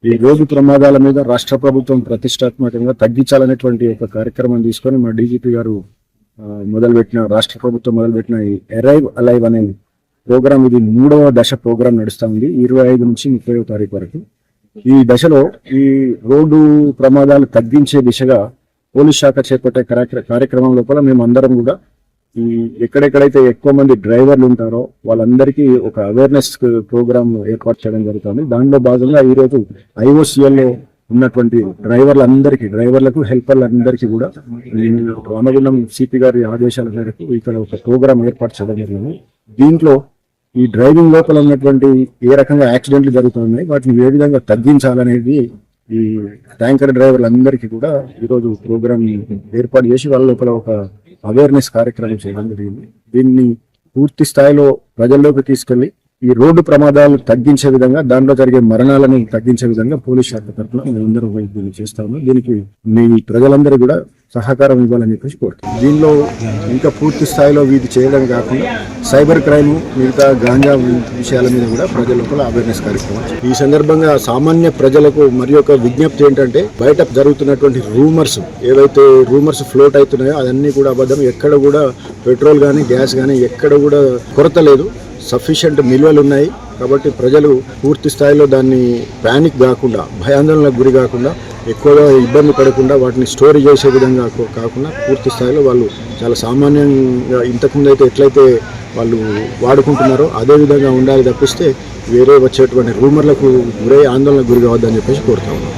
ఈ రోడ్డు ప్రమాదాల మీద రాష్ట్ర ప్రభుత్వం ప్రతిష్టాత్మకంగా తగ్గించాలనేటువంటి ఒక కార్యక్రమం తీసుకొని మా డీజీపీ గారు రాష్ట్ర ప్రభుత్వం మొదలుపెట్టిన ఈ అరైవ్ అలైవ్ అనే ప్రోగ్రామ్, ఇది 3వ దశ ప్రోగ్రాం నడుస్తా ఉంది 25 నుంచి 30వ తారీఖు వరకు. ఈ దశలో ఈ రోడ్డు ప్రమాదాలు తగ్గించే దిశగా పోలీస్ శాఖ చేపట్టే కార్యక్రమం లోపల మేము అందరం కూడా ఈ ఎక్కడెక్కడైతే ఎక్కువ మంది డ్రైవర్లు ఉంటారో వాళ్ళందరికీ ఒక అవేర్నెస్ ప్రోగ్రామ్ ఏర్పాటు చేయడం జరుగుతుంది. దానిలో భాగంగా ఈరోజు ఐఓసిఎల్ లో ఉన్నటువంటి డ్రైవర్లకు హెల్పర్లందరికీ కూడా రామగుండం సిపి గారి ఆదేశాల మేరకు ఇక్కడ ఒక ప్రోగ్రామ్ ఏర్పాటు చేయడం జరిగింది. దీంట్లో ఈ డ్రైవింగ్ లోపల ఉన్నటువంటి ఏ రకంగా యాక్సిడెంట్లు జరుగుతున్నాయి, వాటిని ఏ విధంగా తగ్గించాలనేది ఈ ట్యాంకర్ డ్రైవర్లందరికీ కూడా ఈరోజు ప్రోగ్రామ్ ఏర్పాటు చేసి వాళ్ళ లోపల ఒక అవేర్నెస్ కార్యక్రమం చేయడం జరిగింది. దీన్ని పూర్తి స్థాయిలో ప్రజల్లోకి తీసుకెళ్లి ఈ రోడ్డు ప్రమాదాలు తగ్గించే విధంగా, దాంట్లో జరిగే మరణాలను తగ్గించే విధంగా పోలీస్ శాఖ తరఫున మేమందరం దీన్ని చేస్తాము. దీనికి మీ ప్రజలందరూ కూడా సహకారం ఇవ్వాలని చెప్పేసి కోరుతాం. దీనిలో ఇంకా పూర్తి స్థాయిలో వీటి చేయడం కాకుండా సైబర్ క్రైమ్, మిగతా గాంజా విషయాల మీద కూడా ప్రజల లోపల అవేర్నెస్ కార్యక్రమం. ఈ సందర్భంగా సామాన్య ప్రజలకు మరి ఒక విజ్ఞప్తి ఏంటంటే, బయట జరుగుతున్నటువంటి ఏవైతే రూమర్స్ ఫ్లోట్ అవుతున్నాయో అదన్నీ కూడా అబద్ధం. ఎక్కడ కూడా పెట్రోల్ కానీ గ్యాస్ కానీ ఎక్కడ కూడా కొరత లేదు, సఫిషియంట్ నిల్వలు ఉన్నాయి. కాబట్టి ప్రజలు పూర్తి స్థాయిలో దాన్ని ప్యానిక్ కాకుండా, భయాందోళనకు గురి కాకుండా, ఎక్కువగా ఇబ్బంది పడకుండా వాటిని స్టోర్ చేసే విధంగా కాకుండా పూర్తి స్థాయిలో వాళ్ళు చాలా సామాన్యంగా ఇంతకుముందు అయితే ఎట్లయితే వాళ్ళు వాడుకుంటున్నారో అదే విధంగా ఉండాలి తప్పిస్తే వేరే వచ్చేటువంటి రూమర్లకు గురై ఆందోళనకు గురి కావద్దని చెప్పేసి కోరుతాము.